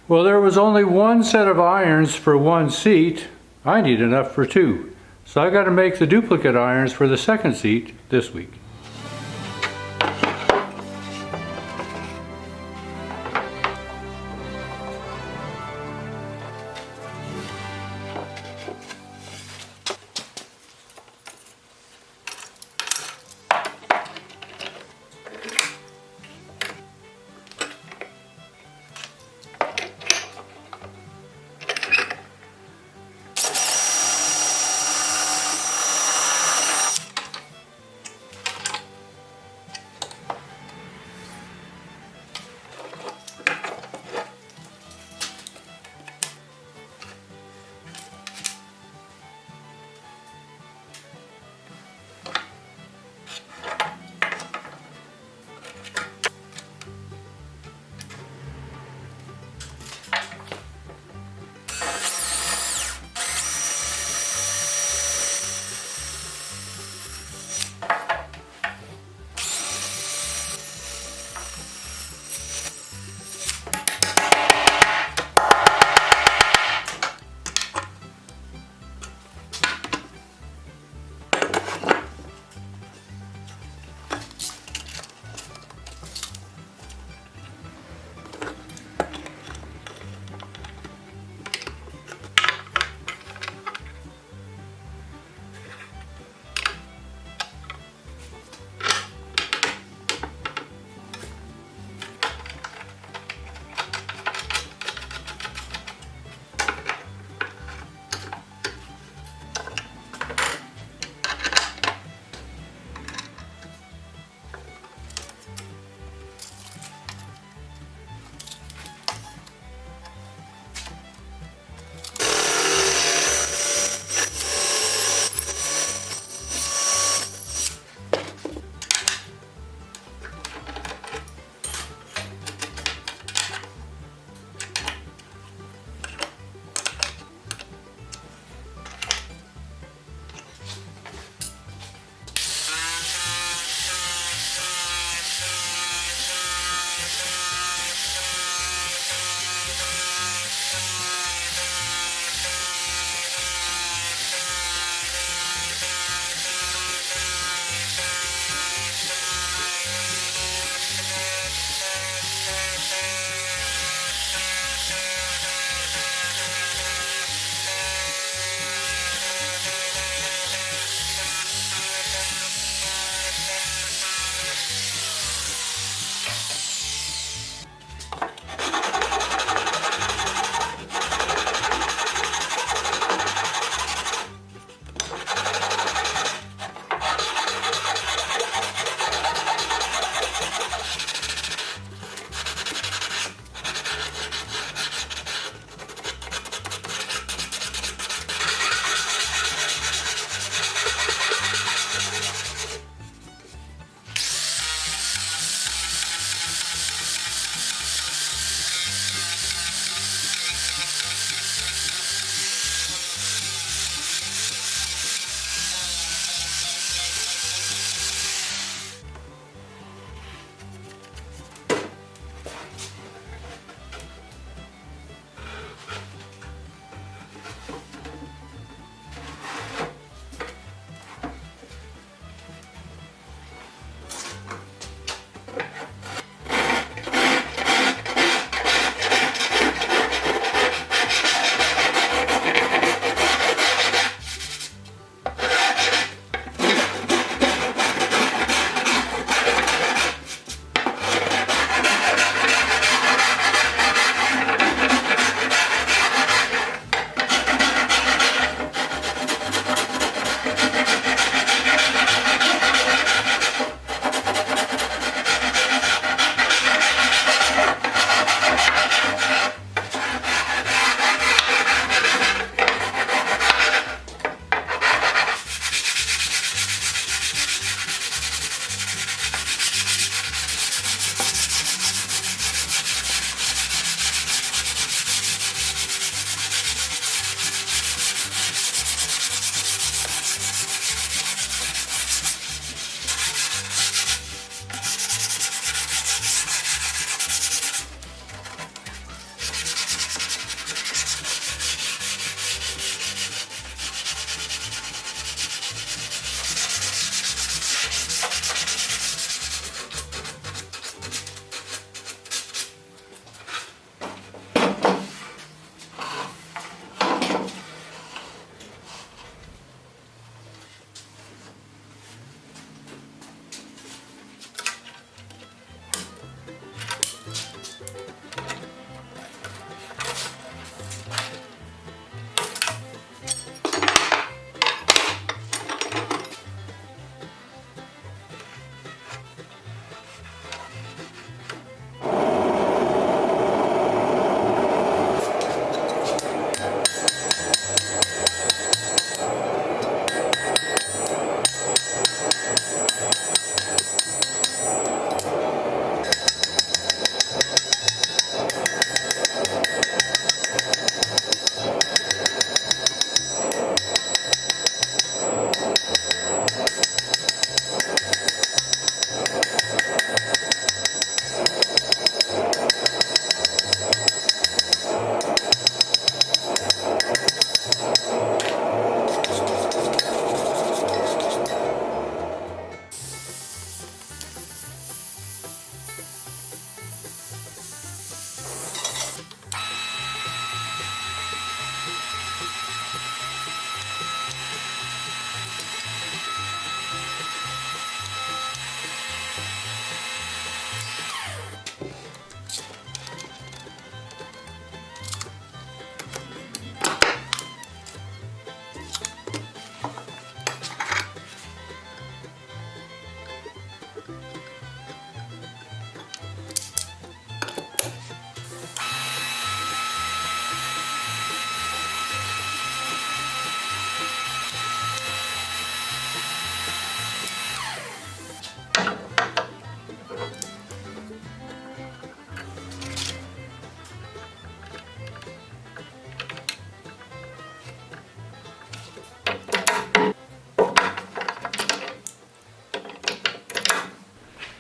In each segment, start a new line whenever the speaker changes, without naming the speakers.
Well, there was only one set of irons for one seat. I need enough for two. So I got to make the duplicate irons for the second seat this week.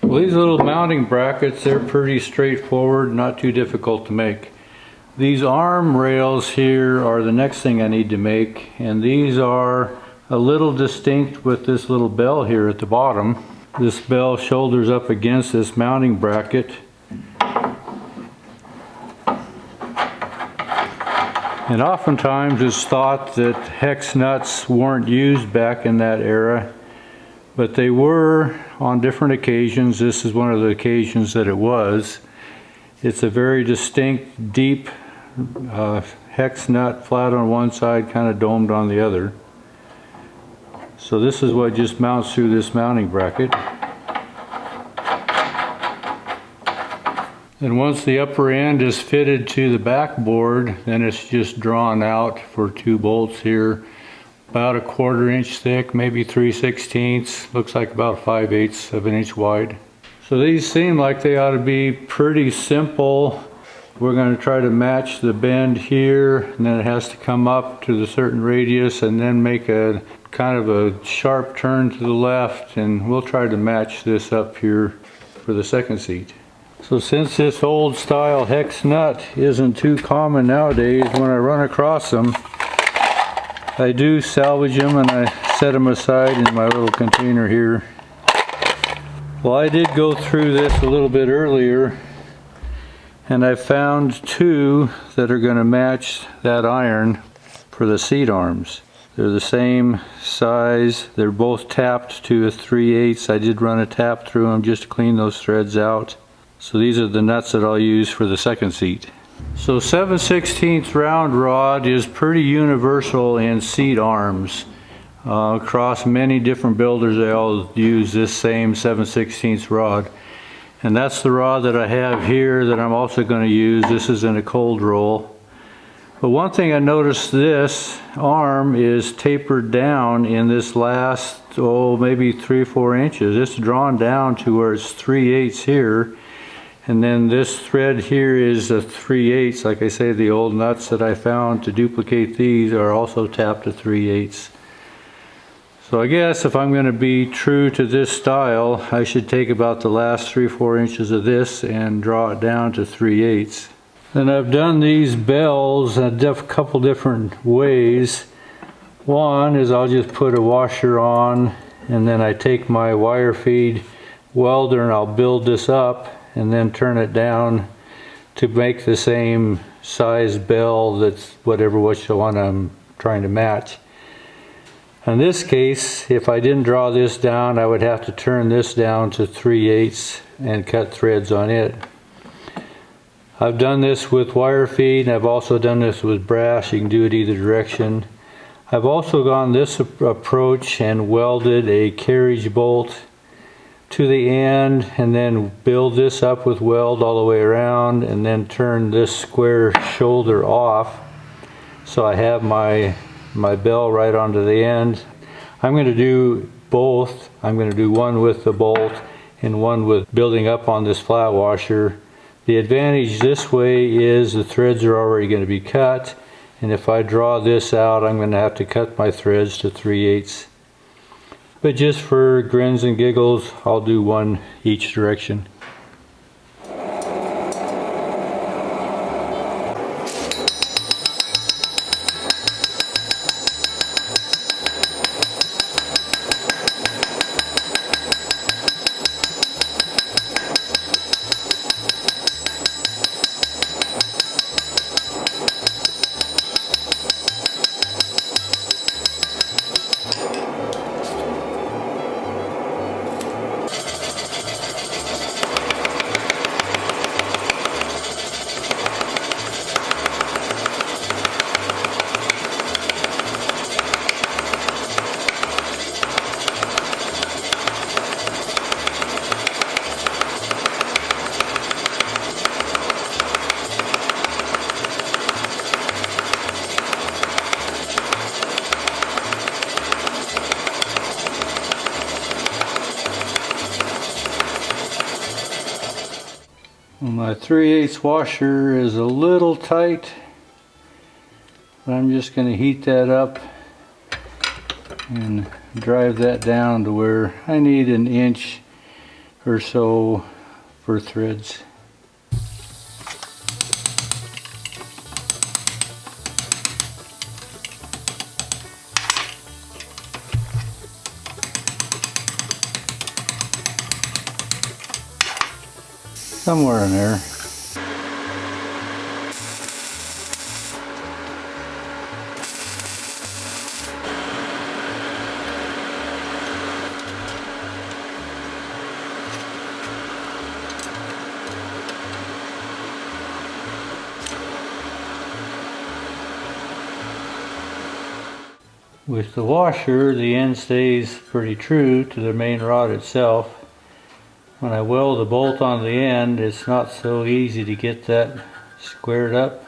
Well, these little mounting brackets, they're pretty straightforward, not too difficult to make. These arm rails here are the next thing I need to make, and these are a little distinct with this little bell here at the bottom. This bell shoulders up against this mounting bracket. And oftentimes it's thought that hex nuts weren't used back in that era, but they were on different occasions. This is one of the occasions that it was. It's a very distinct, deep hex nut, flat on one side, kind of domed on the other. So this is what just mounts through this mounting bracket. And once the upper end is fitted to the backboard, then it's just drawn out for 2 bolts here, about a 1/4 inch thick, maybe 3/16, looks like about 5/8 of an inch wide. So these seem like they ought to be pretty simple. We're going to try to match the bend here, and then it has to come up to the certain radius and then make a kind of a sharp turn to the left, and we'll try to match this up here for the second seat. So since this old style hex nut isn't too common nowadays, when I run across them, I do salvage them and I set them aside in my little container here. Well, I did go through this a little bit earlier, and I found 2 that are going to match that iron for the seat arms. They're the same size. They're both tapped to a 3/8. I did run a tap through them just to clean those threads out. So these are the nuts that I'll use for the second seat. So 7/16 round rod is pretty universal in seat arms. Across many different builders, they all use this same 7/16 rod. And that's the rod that I have here that I'm also going to use. This is in a cold roll. But one thing I noticed, this arm is tapered down in this last, maybe 3 or 4 inches. It's drawn down to where it's 3/8 here. And then this thread here is a 3/8. Like I say, the old nuts that I found to duplicate these are also tapped to 3/8. So I guess if I'm going to be true to this style, I should take about the last 3 or 4 inches of this and draw it down to 3/8. Then I've done these bells a couple different ways. One is I'll just put a washer on, and then I take my wire feed welder and I'll build this up and then turn it down to make the same size bell that's which one I'm trying to match. In this case, if I didn't draw this down, I would have to turn this down to 3/8 and cut threads on it. I've done this with wire feed, and I've also done this with brass. You can do it either direction. I've also gone this approach and welded a carriage bolt to the end, and then build this up with weld all the way around, and then turn this square shoulder off, so I have my bell right onto the end. I'm going to do both. I'm going to do one with the bolt and one with building up on this flat washer. The advantage this way is the threads are already going to be cut, and if I draw this out, I'm going to have to cut my threads to 3/8. But just for grins and giggles, I'll do one each direction. My 3/8 washer is a little tight, but I'm just going to heat that up and drive that down to where I need 1 inch or so for threads. Somewhere in there. With the washer, the end stays pretty true to the main rod itself. When I weld the bolt on the end, it's not so easy to get that squared up.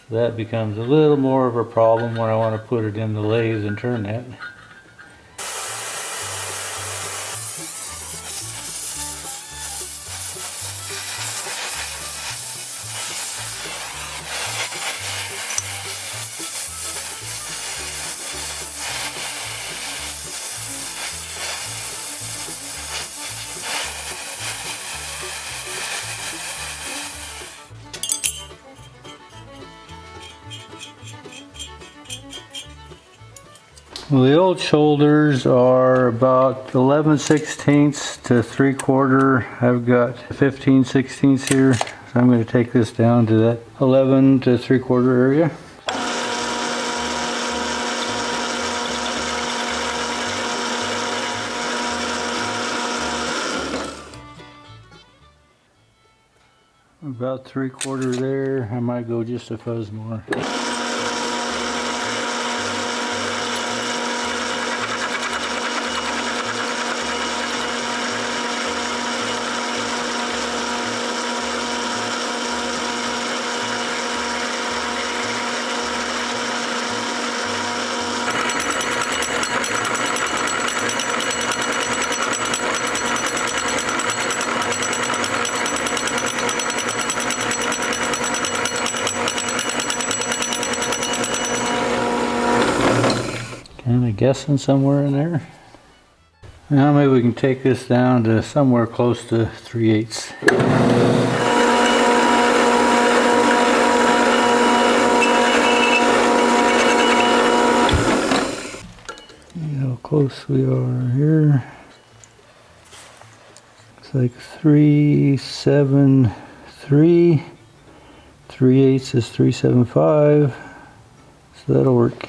So that becomes a little more of a problem when I want to put it in the lathe and turn that. Well, the old shoulders are about 11/16 to 3/4. I've got 15/16 here, so I'm going to take this down to that 11 to 3/4 area. About 3/4 there. I might go just a fuzz more. Kind of guessing somewhere in there. Now maybe we can take this down to somewhere close to 3/8. See how close we are here. Looks like 3/7/3. 3/8 is 3/7/5. So that'll work.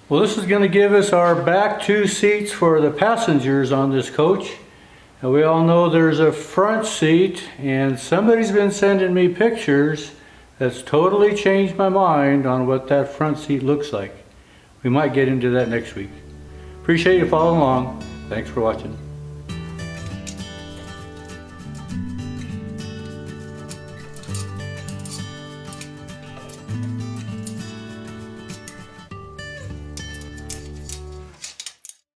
Well, this is going to give us our back two seats for the passengers on this coach. And we all know there's a front seat, and somebody's been sending me pictures that's totally changed my mind on what that front seat looks like. We might get into that next week. Appreciate you following along. Thanks for watching.